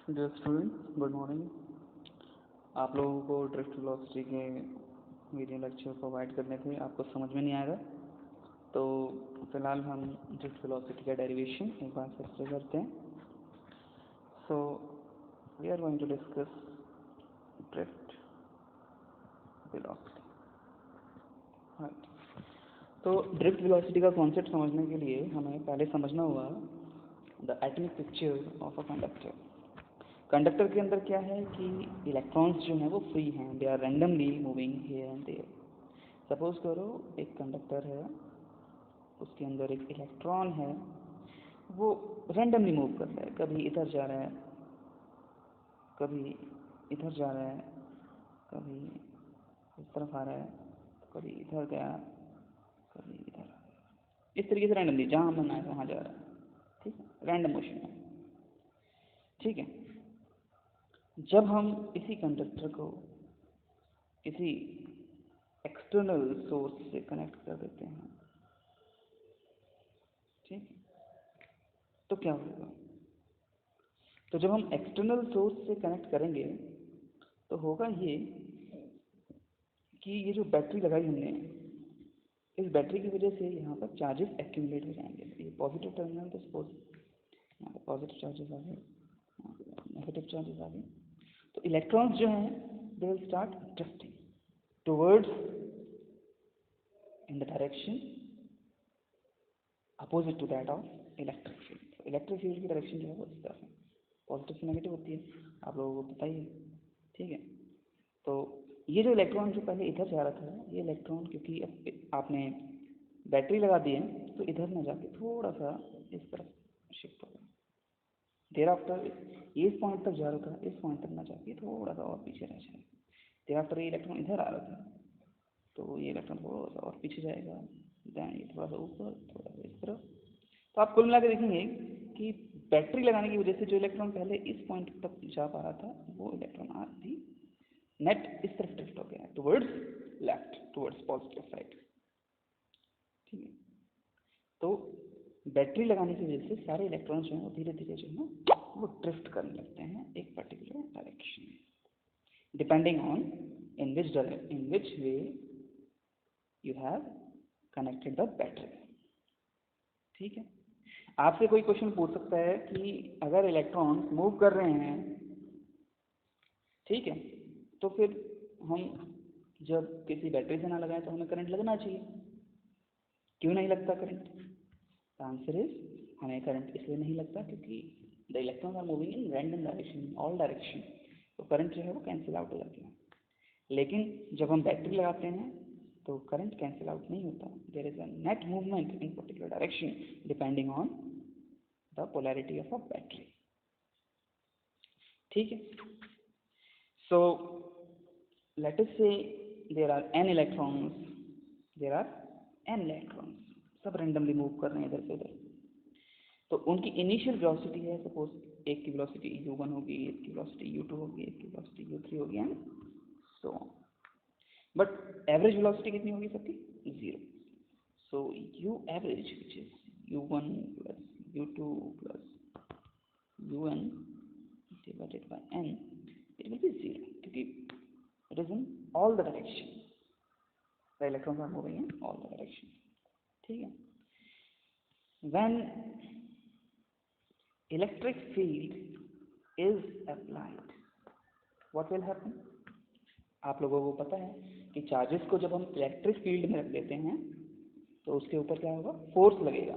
Dear students, good morning. आप लोगों को ड्रिफ्ट वेलोसिटी के वीडियो लेक्चर प्रोवाइड करने थे, आपको समझ में नहीं आएगा तो फिलहाल हम ड्रिफ्ट वेलोसिटी का डेरिवेशन एक बार फिर से करते हैं। So we are going to discuss drift velocity. तो ड्रिफ्ट वेलोसिटी का कॉन्सेप्ट समझने के लिए हमें पहले समझना होगा the atomic picture of a conductor. Conductor के अंदर क्या है कि इलेक्ट्रॉन्स जो हैं वो फ्री हैं, they are randomly moving here and there. Suppose करो एक कंडक्टर है, उसके अंदर एक इलेक्ट्रॉन है, वो रैंडमली मूव कर रहा है, कभी इधर जा रहा है, कभी इधर जा रहा है, कभी इस तरफ आ रहा है, कभी इधर गया, कभी इधर आ गया, इस तरीके से रैंडमली जहाँ मन आए वहाँ जा रहा है। ठीक है, रैंडम मोशन है। ठीक है, जब हम इसी कंडक्टर को किसी एक्सटर्नल सोर्स से कनेक्ट कर देते हैं, ठीक, तो क्या होगा? तो जब हम एक्सटर्नल सोर्स से कनेक्ट करेंगे तो होगा ये कि ये जो बैटरी लगाई हमने, इस बैटरी की वजह से यहाँ पर चार्जेस एक्यूमुलेट हो जाएंगे। ये पॉजिटिव टर्मिनल, तो सपोज यहाँ पर पॉजिटिव चार्जेस आ गए, नेगेटिव चार्जेस आ गए, तो इलेक्ट्रॉन्स जो हैं they will start drifting towards in the direction opposite to that of electric field. तो इलेक्ट्रिक फील्ड की डायरेक्शन जो है वो इस तरफ है, पॉजिटिव से नेगेटिव होती है, आप लोगों को पता ही है। ठीक है, तो ये जो इलेक्ट्रॉन जो पहले इधर जा रहा था, ये इलेक्ट्रॉन क्योंकि आपने बैटरी लगा दी है तो इधर ना जाके थोड़ा सा इस तरफ शिफ्ट हो गया। देर आफ्टर ये इस पॉइंट तक जा रहा था, इस पॉइंट तक ना जाके थोड़ा सा और पीछे रह जाएगा। देर आफ्टर ये इलेक्ट्रॉन इधर आ रहा था, तो ये इलेक्ट्रॉन थोड़ा सा और पीछे जाएगा, देन ये थोड़ा सा ऊपर, थोड़ा सा इस तरफ। तो आप कुल मिला के देखेंगे कि बैटरी लगाने की वजह से जो इलेक्ट्रॉन पहले इस पॉइंट तक जा पा रहा था, वो इलेक्ट्रॉन आज भी नेट इस तरफ ड्रिफ्ट हो गया है, towards left, towards positive side. ठीक है, तो बैटरी लगाने की वजह से सारे इलेक्ट्रॉन्स जो हैं वो धीरे धीरे जो है वो ड्रिफ्ट करने लगते हैं एक पर्टिकुलर डायरेक्शन में, depending on in which way you have connected the battery। ठीक है, आपसे कोई क्वेश्चन पूछ सकता है कि अगर इलेक्ट्रॉन मूव कर रहे हैं, ठीक है, तो फिर हम जब किसी बैटरी से ना लगाएं तो हमें करंट लगना चाहिए, क्यों नहीं लगता करंट? आंसर इज हमें करंट इसलिए नहीं लगता क्योंकि the electrons are moving in random direction, all direction, तो करंट जो है वो कैंसिल आउट हो जाती है। लेकिन जब हम बैटरी लगाते हैं तो करंट कैंसिल आउट नहीं होता, there is a net movement in particular direction depending on the polarity of a battery. ठीक है, so let us say there are n electrons, there are n electrons, सब randomly move कर रहे हैं इधर से उधर। तो उनकी इनिशियल वेलोसिटी है, सपोज एक की वेलोसिटी u1 होगी, एक की वेलोसिटी u2 होगी, एक की वेलोसिटी u3 होगी, and so on. But average velocity कितनी होगी सबकी? 0। सो u average, which is u1 plus u2 plus un divided by n, it will be 0 क्योंकि it is in all the direction, the electrons are moving in all the direction। ठीक है, when electric field is applied, what will happen? आप लोगों को पता है कि charges को जब हम इलेक्ट्रिक फील्ड में रख देते हैं तो उसके ऊपर क्या होगा? फोर्स लगेगा,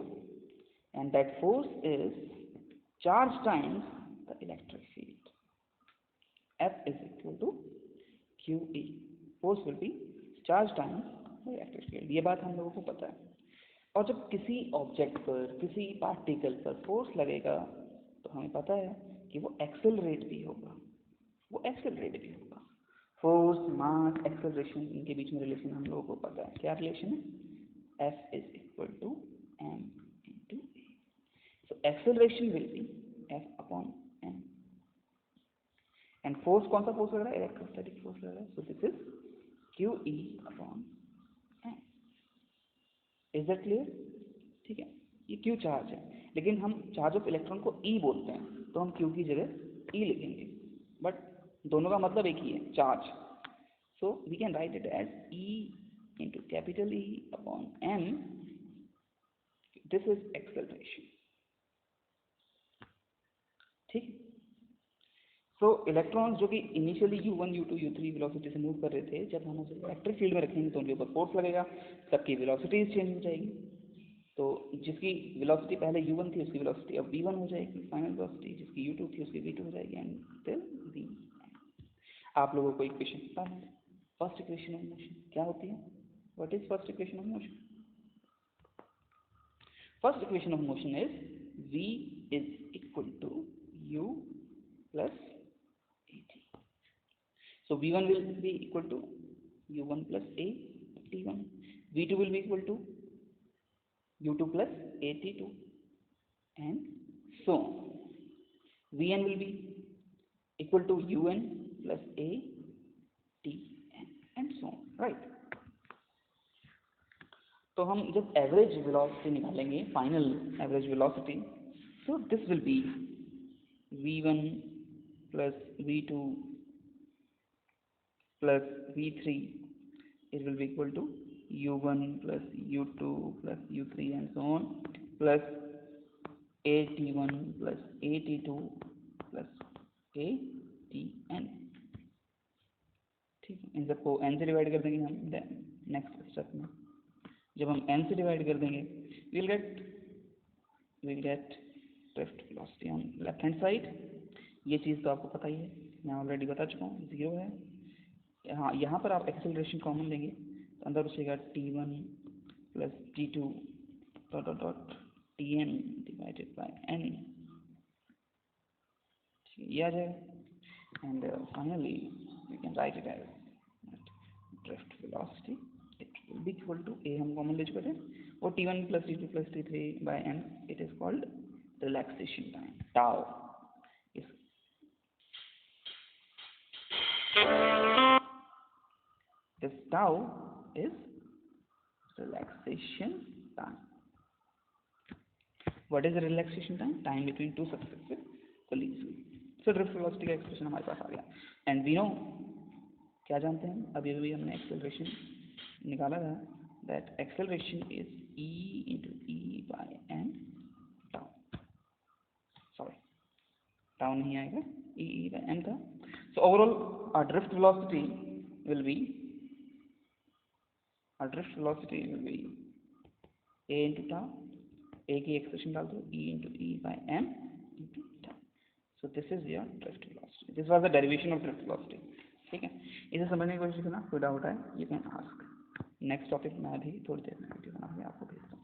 and that force is charge times the electric field. F is equal to QE, force will be charge times the electric field. ये बात हम लोगों को पता है। और जब किसी ऑब्जेक्ट पर, किसी पार्टिकल पर फोर्स लगेगा तो हमें पता है कि वो एक्सेलरेट भी होगा, वो एक्सेलरेट भी होगा। फोर्स, मास, एक्सेलरेशन, इनके बीच में रिलेशन हम लोगों को पता है। क्या रिलेशन है? F is equal to m into a। So acceleration will be F upon m, and force कौन सा फोर्स लग रहा है? इलेक्ट्रोस्टैटिक फोर्स लग रहा है, so this is QE upon m। Is that clear? ठीक है, ये Q चार्ज है, लेकिन हम चार्ज ऑफ इलेक्ट्रॉन को E बोलते हैं, तो हम Q की जगह ई लिखेंगे, बट दोनों का मतलब एक ही है, charge. So we can write it as e into capital E upon m. This is acceleration. ठीक. सो इलेक्ट्रॉन्स जो कि initially u1, u2, u3 velocity से मूव कर रहे थे, जब हम उसे इलेक्ट्रिक फील्ड में रखेंगे तो उनके ऊपर फोर्स लगेगा, सबकी वेलोसिटीज चेंज हो जाएगी. तो जिसकी वेलोसिटी पहले u1 थी उसकी वेलोसिटी अब v1 हो जाएगी, फाइनल वेलोसिटी. जिसकी u2 थी उसकी v2 हो जाएगी, एंड टिल v. आप लोगों को इक्वेशन पता है, फर्स्ट इक्वेशन ऑफ मोशन क्या होती है? What is first equation of motion? First equation of motion is v is equal to u plus at. So v1 will be equal to u1 plus a t1. v2 will be equal to u2 plus at2, and so vn will be equal to un plus a tn, and so on, right? तो हम जब average velocity निकालेंगे, final average velocity, so this will be v1 plus v2 plus v3, it will be equal to u1 plus u2 plus u3 and so on, plus at1 plus at2 plus atn. ठीक है, इन सबको n से divide कर देंगे हम next step में. जब हम n से डिवाइड कर देंगे we'll get drift velocity on left hand side. ये चीज़ तो आपको पता ही है, मैं ऑलरेडी बता चुका हूँ, 0 है. यहाँ पर आप एक्सेलरेशन कॉमन लेंगे तो अंदर बचेगा t1 plus t2 dot dot dot tn by बाय n. ये आ जाएगा, and finally we can write it as drift velocity. It will be equal to, ए हम कॉमन ले चुके थे, और t1 plus t2 plus t3 by n. It is called relaxation time, tau. This tau is relaxation time. What is the relaxation time? Time between two successive collisions. So drift velocity का expression हमारे पास आ गया. And we know, क्या जानते हैं, अभी अभी हमने acceleration निकाला था, that acceleration is e into e by m tau. Sorry, tau नहीं आएगा, e by m था. So overall our drift velocity will be a into tau. a की एक्सप्रेशन डाल दो, e into e by m into tau. So this is your drift velocity. This was the derivation of drift velocity. ठीक है, इसे समझने की कोशिश करना, कोई डाउट है you can ask. Next topic मैं अभी थोड़ी देर में वीडियो बना के आपको भेजता हूँ.